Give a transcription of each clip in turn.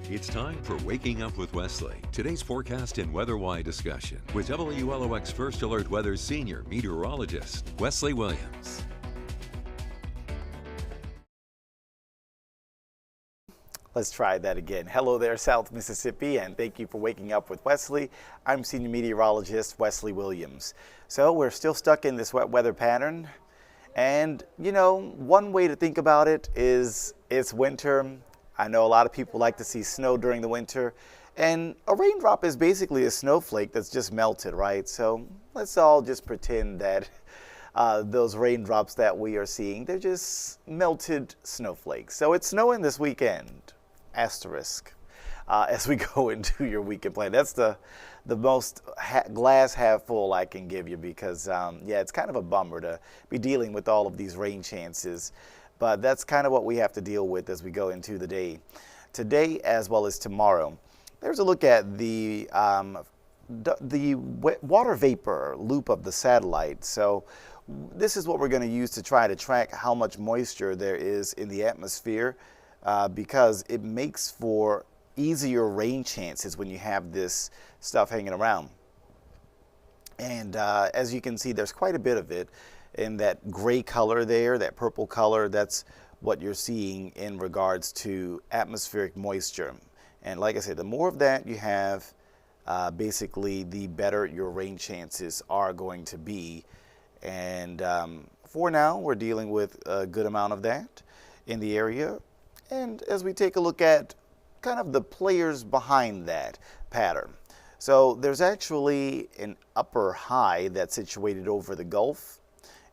It's time for Waking Up with Wesley. Today's forecast and weather-wide discussion with WLOX First Alert Weather's senior meteorologist, Wesley Williams. Let's try that again. Hello there, South Mississippi, and thank you for waking up with Wesley. I'm senior meteorologist Wesley Williams. So we're still stuck in this wet weather pattern. And, you know, one way to think about it is it's winter. I know a lot of people like to see snow during the winter. And a raindrop is basically a snowflake that's just melted, right? So let's all just pretend that those raindrops that we are seeing, they're just melted snowflakes. So it's snowing this weekend, asterisk, as we go into your weekend plan. That's the most glass half full I can give you because, yeah, it's kind of a bummer to be dealing with all of these rain chances. But that's kind of what we have to deal with as we go into the day. Today as well as tomorrow. There's a look at the water vapor loop of the satellite. So this is what we're going to use to try to track how much moisture there is in the atmosphere because it makes for easier rain chances when you have this stuff hanging around. And as you can see, there's quite a bit of it in that gray color there, that purple color. That's what you're seeing in regards to atmospheric moisture. And like I said, the more of that you have, basically the better your rain chances are going to be. And for now, we're dealing with a good amount of that in the area. And as we take a look at kind of the players behind that pattern. So there's actually an upper high that's situated over the Gulf.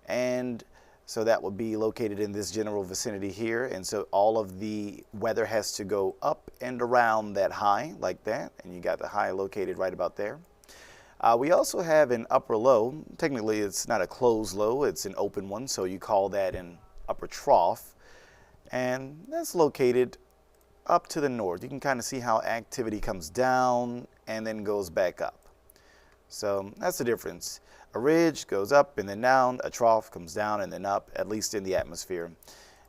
And so that would be located in this general vicinity here. And so all of the weather has to go up and around that high like that. And you got the high located right about there. We also have an upper low. Technically, it's not a closed low. It's an open one. So you call that an upper trough. And that's located up to the north. You can kind of see how activity comes down and then goes back up. So that's the difference. A ridge goes up and then down, a trough comes down and then up, at least in the atmosphere.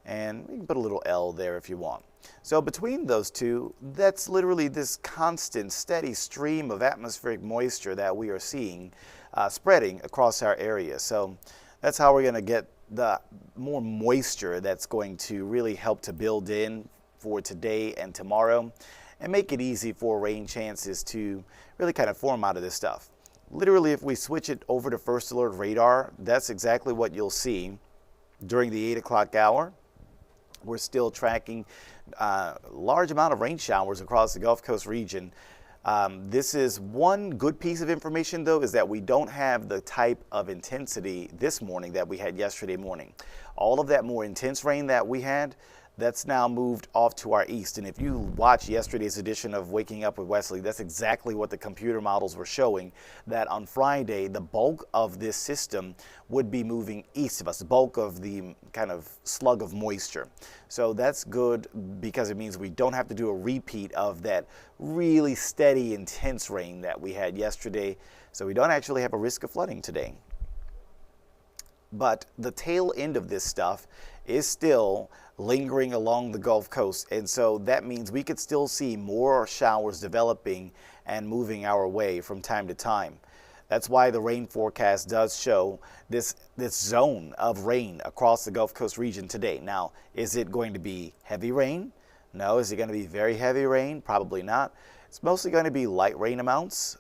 And you can put a little L there if you want. So between those two, that's literally this constant, steady stream of atmospheric moisture that we are seeing spreading across our area. So that's how we're going to get the more moisture that's going to really help to build in for today and tomorrow and make it easy for rain chances to really kind of form out of this stuff. Literally, if we switch it over to First Alert radar, that's exactly what you'll see during the 8 o'clock hour. We're still tracking a large amount of rain showers across the Gulf Coast region. This is one good piece of information, though, is that we don't have the type of intensity this morning that we had yesterday morning. All of that more intense rain that we had, that's now moved off to our east. And if you watch yesterday's edition of Waking Up with Wesley, that's exactly what the computer models were showing, that on Friday, the bulk of this system would be moving east of us, the bulk of the kind of slug of moisture. So that's good because it means we don't have to do a repeat of that really steady, intense rain that we had yesterday. So we don't actually have a risk of flooding today. But the tail end of this stuff is still lingering along the Gulf Coast. And so that means we could still see more showers developing and moving our way from time to time. That's why the rain forecast does show this zone of rain across the Gulf Coast region today. Now, is it going to be heavy rain? No. Is it going to be very heavy rain? Probably not. It's mostly going to be light rain amounts.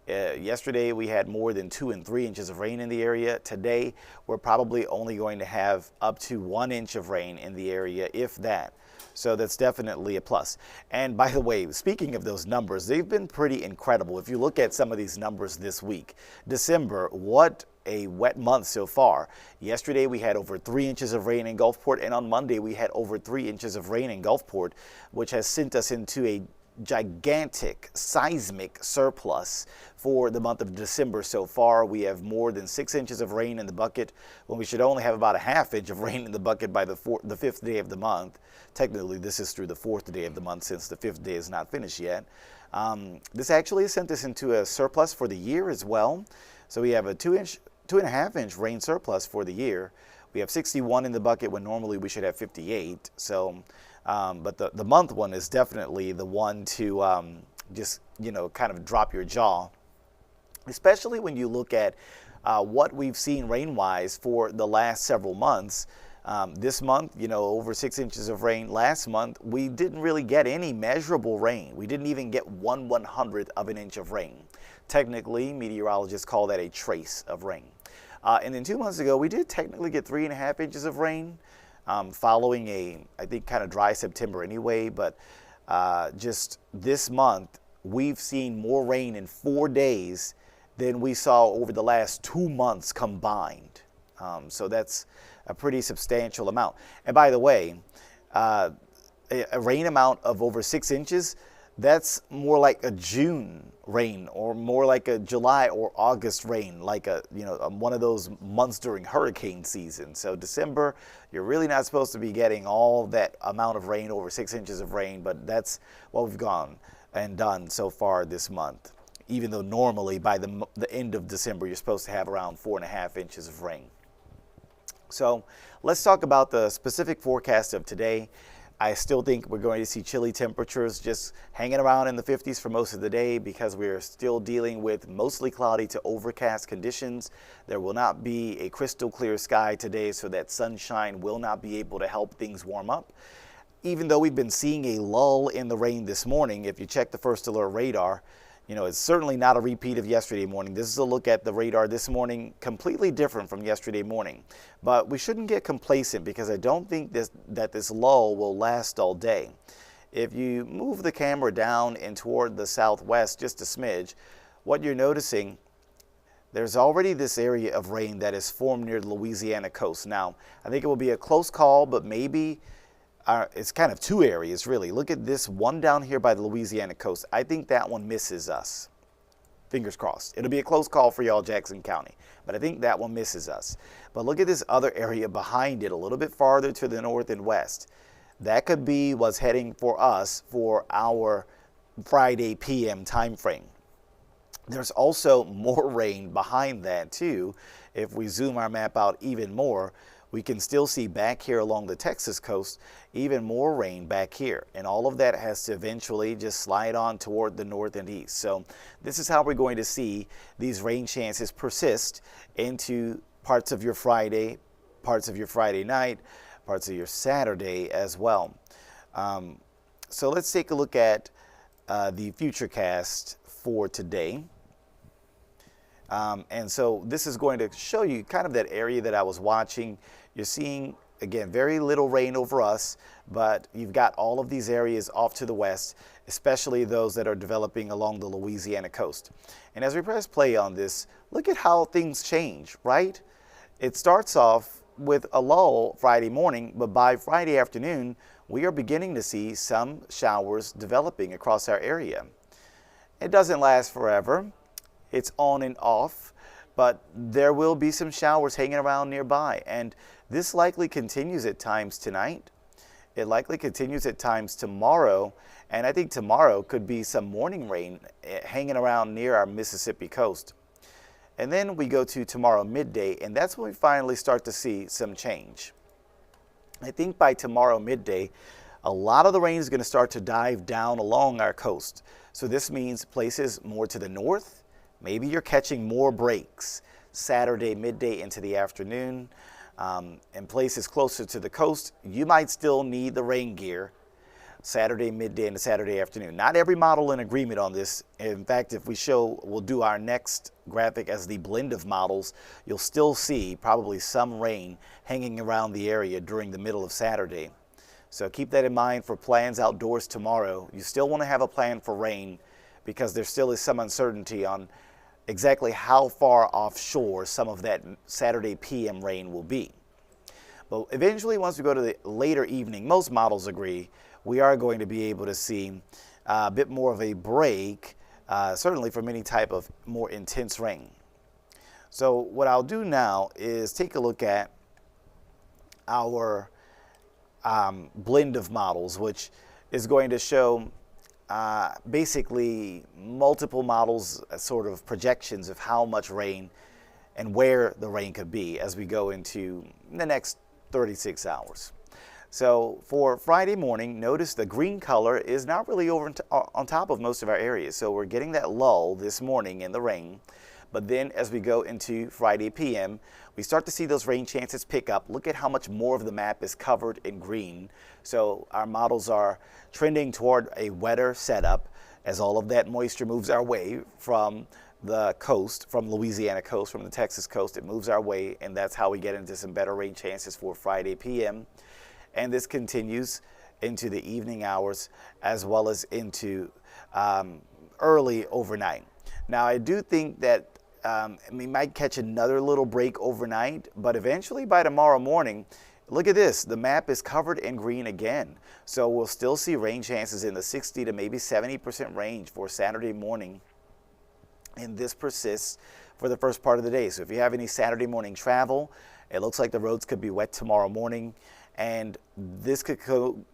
Yesterday we had more than 2 and 3 inches of rain in the area. Today we're probably only going to have up to 1 inch of rain in the area, if that. So that's definitely a plus. And by the way, speaking of those numbers, they've been pretty incredible. If you look at some of these numbers this week, December, what a wet month so far. Yesterday we had over 3 inches of rain in Gulfport, and on Monday we had over 3 inches of rain in Gulfport, which has sent us into a gigantic seismic surplus for the month of December so far. We have more than 6 inches of rain in the bucket when we should only have about a half inch of rain in the bucket by the 5th day of the month. Technically, this is through the 4th day of the month since the 5th day is not finished yet. This actually sent us into a surplus for the year as well. So we have a 2.5 inch rain surplus for the year. We have 61 in the bucket when normally we should have 58. So But the month one is definitely the one to just, kind of drop your jaw, especially when you look at what we've seen rain-wise for the last several months. This month, over 6 inches of rain. Last month, we didn't really get any measurable rain. We didn't even get 1/100th of an inch of rain. Technically, meteorologists call that a trace of rain. And then 2 months ago, we did technically get 3.5 inches of rain, following I think, kind of dry September anyway. But just this month, we've seen more rain in 4 days than we saw over the last 2 months combined. So that's a pretty substantial amount. And by the way, a rain amount of over 6 inches, that's more like a June rain, or more like a July or August rain, like one of those months during hurricane season. So December, you're really not supposed to be getting all that amount of rain, over 6 inches of rain, but that's what we've gone and done so far this month. Even though normally by the end of December, you're supposed to have around 4.5 inches of rain. So let's talk about the specific forecast of today. I still think we're going to see chilly temperatures just hanging around in the 50s for most of the day, because we're still dealing with mostly cloudy to overcast conditions. There will not be a crystal clear sky today, so that sunshine will not be able to help things warm up. Even though we've been seeing a lull in the rain this morning, if you check the first alert radar, it's certainly not a repeat of yesterday morning. This is a look at the radar this morning, completely different from yesterday morning. But we shouldn't get complacent, because I don't think that this lull will last all day. If you move the camera down and toward the southwest just a smidge, what you're noticing, there's already this area of rain that is formed near the Louisiana coast. Now, I think it will be a close call, but maybe it's kind of two areas, really. Look at this one down here by the Louisiana coast. I think that one misses us. Fingers crossed. It'll be a close call for y'all, Jackson County, but I think that one misses us. But look at this other area behind it, a little bit farther to the north and west. That could be what's heading for us for our Friday PM time frame. There's also more rain behind that too. If we zoom our map out even more, we can still see back here along the Texas coast, even more rain back here. And all of that has to eventually just slide on toward the north and east. So this is how we're going to see these rain chances persist into parts of your Friday, parts of your Friday night, parts of your Saturday as well. So let's take a look at the futurecast for today. And so this is going to show you kind of that area that I was watching. You're seeing, again, very little rain over us, but you've got all of these areas off to the west, especially those that are developing along the Louisiana coast. And as we press play on this, look at how things change, right? It starts off with a lull Friday morning, but by Friday afternoon, we are beginning to see some showers developing across our area. It doesn't last forever. It's on and off, but there will be some showers hanging around nearby. And this likely continues at times tonight. It likely continues at times tomorrow. And I think tomorrow could be some morning rain hanging around near our Mississippi coast. And then we go to tomorrow midday, and that's when we finally start to see some change. I think by tomorrow midday, a lot of the rain is going to start to dive down along our coast. So this means places more to the north. Maybe you're catching more breaks Saturday midday into the afternoon. And places closer to the coast, you might still need the rain gear Saturday midday into Saturday afternoon. Not every model in agreement on this. In fact, if we'll do our next graphic as the blend of models, you'll still see probably some rain hanging around the area during the middle of Saturday. So keep that in mind for plans outdoors tomorrow. You still want to have a plan for rain, because there still is some uncertainty on exactly how far offshore some of that Saturday PM rain will be. But eventually, once we go to the later evening, most models agree, we are going to be able to see a bit more of a break, certainly from any type of more intense rain. So what I'll do now is take a look at our blend of models, which is going to show basically multiple models, sort of projections of how much rain and where the rain could be as we go into the next 36 hours. So for Friday morning, notice the green color is not really over on top of most of our areas. So we're getting that lull this morning in the rain. But then as we go into Friday PM, we start to see those rain chances pick up. Look at how much more of the map is covered in green. So our models are trending toward a wetter setup as all of that moisture moves our way from the coast, from Louisiana coast, from the Texas coast. It moves our way, and that's how we get into some better rain chances for Friday PM. And this continues into the evening hours as well as into early overnight. Now, I do think that we might catch another little break overnight, but eventually by tomorrow morning, look at this, the map is covered in green again. So we'll still see rain chances in the 60 to maybe 70% range for Saturday morning. And this persists for the first part of the day. So if you have any Saturday morning travel, it looks like the roads could be wet tomorrow morning, and this could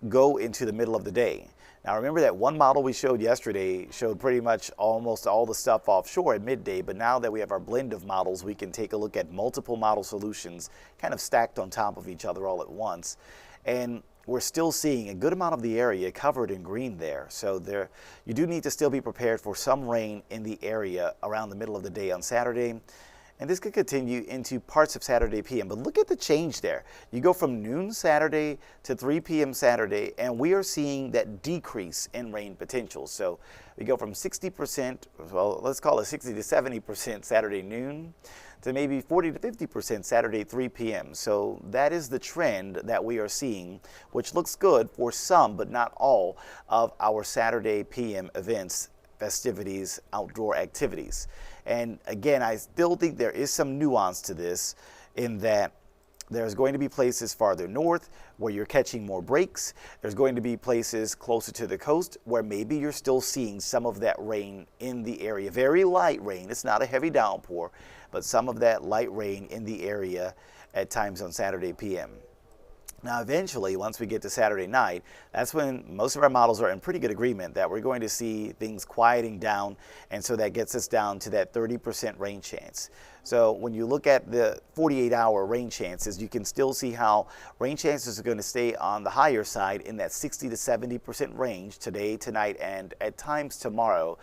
go into the middle of the day. Now remember that one model we showed yesterday showed pretty much almost all the stuff offshore at midday, but now that we have our blend of models, we can take a look at multiple model solutions kind of stacked on top of each other all at once. And we're still seeing a good amount of the area covered in green there. So you do need to still be prepared for some rain in the area around the middle of the day on Saturday. And this could continue into parts of Saturday PM. But look at the change there. You go from noon Saturday to 3 p.m. Saturday, and we are seeing that decrease in rain potential. So we go from 60%, well, let's call it 60 to 70% Saturday noon, to maybe 40 to 50% Saturday 3 p.m. So that is the trend that we are seeing, which looks good for some, but not all, of our Saturday PM events, festivities, outdoor activities. And again, I still think there is some nuance to this in that there's going to be places farther north where you're catching more breaks. There's going to be places closer to the coast where maybe you're still seeing some of that rain in the area. Very light rain. It's not a heavy downpour, but some of that light rain in the area at times on Saturday PM. Now, eventually, once we get to Saturday night, that's when most of our models are in pretty good agreement that we're going to see things quieting down, and so that gets us down to that 30% rain chance. So when you look at the 48-hour rain chances, you can still see how rain chances are going to stay on the higher side in that 60 to 70% range today, tonight, and at times tomorrow,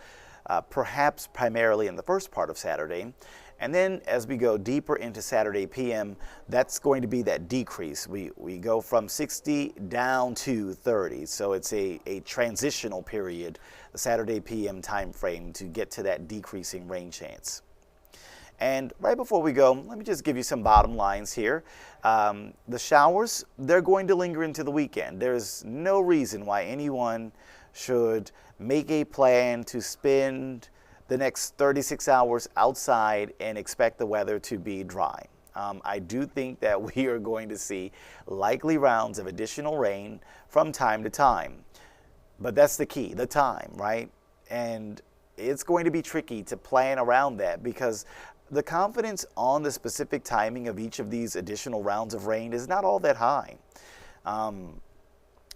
perhaps primarily in the first part of Saturday. And then as we go deeper into Saturday PM, that's going to be that decrease. We go from 60 down to 30. So it's a transitional period, the Saturday PM time frame, to get to that decreasing rain chance. And right before we go, let me just give you some bottom lines here. The showers, they're going to linger into the weekend. There's no reason why anyone should make a plan to spend the next 36 hours outside and expect the weather to be dry. I do think that we are going to see likely rounds of additional rain from time to time. But that's the key, the time, right? And it's going to be tricky to plan around that because the confidence on the specific timing of each of these additional rounds of rain is not all that high.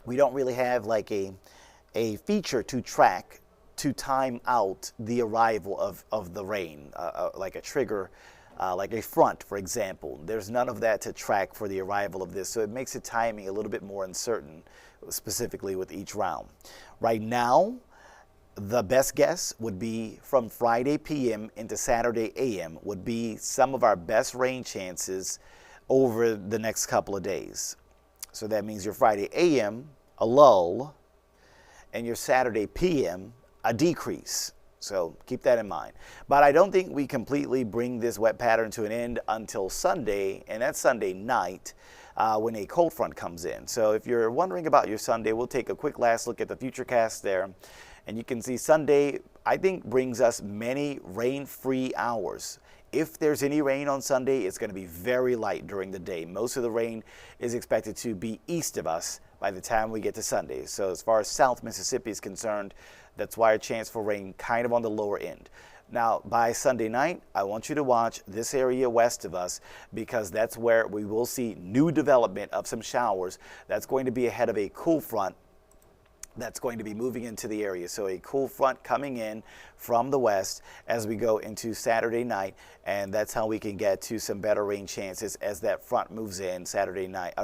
We don't really have like a feature to track to time out the arrival of the rain, like a trigger, like a front, for example. There's none of that to track for the arrival of this, so it makes the timing a little bit more uncertain, specifically with each round. Right now, the best guess would be from Friday PM into Saturday AM would be some of our best rain chances over the next couple of days. So that means your Friday AM, a lull, and your Saturday PM, a decrease. So keep that in mind. But I don't think we completely bring this wet pattern to an end until Sunday, and that's Sunday night when a cold front comes in. So if you're wondering about your Sunday, we'll take a quick last look at the futurecast there. And you can see Sunday, I think, brings us many rain-free hours. If there's any rain on Sunday, it's going to be very light during the day. Most of the rain is expected to be east of us by the time we get to Sunday. So as far as South Mississippi is concerned, that's why a chance for rain kind of on the lower end. Now, by Sunday night, I want you to watch this area west of us because that's where we will see new development of some showers. That's going to be ahead of a cool front that's going to be moving into the area. So a cool front coming in from the west as we go into Saturday night, and that's how we can get to some better rain chances as that front moves in Sunday night.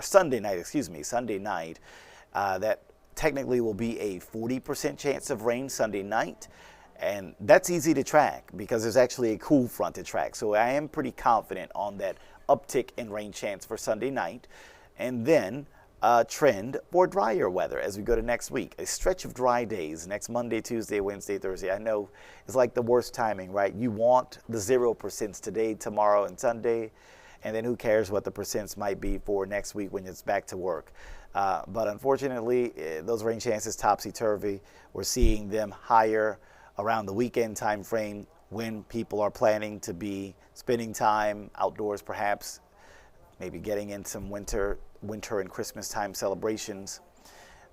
That technically will be a 40% chance of rain Sunday night, and that's easy to track because there's actually a cool front to track. So I am pretty confident on that uptick in rain chance for Sunday night. And then trend for drier weather as we go to next week. A stretch of dry days next Monday, Tuesday, Wednesday, Thursday. I know it's like the worst timing, right? You want the 0% today, tomorrow, and Sunday, and then who cares what the percents might be for next week when it's back to work. But unfortunately, those rain chances topsy-turvy. We're seeing them higher around the weekend time frame when people are planning to be spending time outdoors, perhaps maybe getting in some winter and Christmas time celebrations.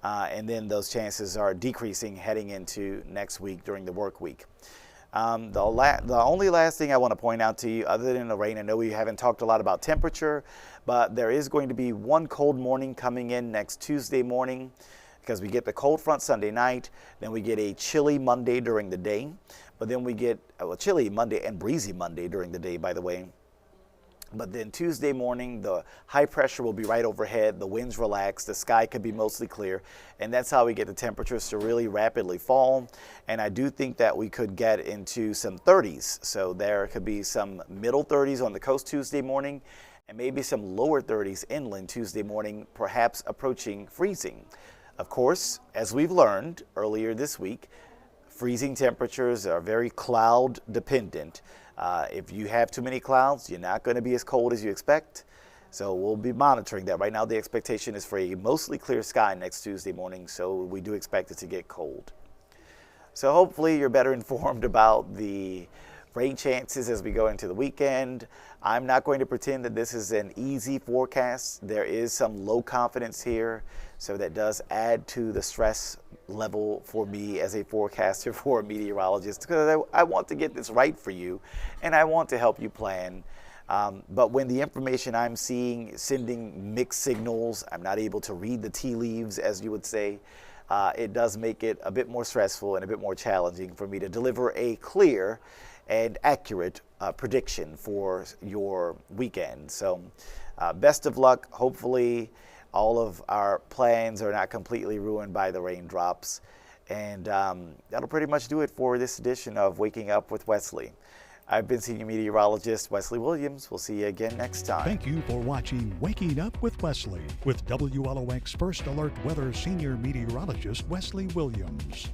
And then those chances are decreasing heading into next week during the work week. The only last thing I want to point out to you, other than the rain, I know we haven't talked a lot about temperature, but there is going to be one cold morning coming in next Tuesday morning because we get the cold front Sunday night, then we get a chilly Monday during the day, but then we get a chilly Monday and breezy Monday during the day, by the way. But then Tuesday morning, the high pressure will be right overhead, the winds relax, the sky could be mostly clear, and that's how we get the temperatures to really rapidly fall. And I do think that we could get into some 30s. So there could be some middle 30s on the coast Tuesday morning, and maybe some lower 30s inland Tuesday morning, perhaps approaching freezing. Of course, as we've learned earlier this week, freezing temperatures are very cloud dependent. If you have too many clouds, you're not going to be as cold as you expect. So we'll be monitoring that. Right now, the expectation is for a mostly clear sky next Tuesday morning, so we do expect it to get cold. So hopefully you're better informed about the rain chances as we go into the weekend. I'm not going to pretend that this is an easy forecast. There is some low confidence here, so that does add to the stress level for me as a forecaster, for a meteorologist, because I want to get this right for you and I want to help you plan. But when the information I'm seeing sending mixed signals, I'm not able to read the tea leaves, as you would say, it does make it a bit more stressful and a bit more challenging for me to deliver a clear and accurate prediction for your weekend. So best of luck. Hopefully all of our plans are not completely ruined by the raindrops. And that'll pretty much do it for this edition of Waking Up with Wesley. I've been Senior Meteorologist Wesley Williams. We'll see you again next time. Thank you for watching Waking Up with Wesley with WLOX First Alert Weather Senior Meteorologist Wesley Williams.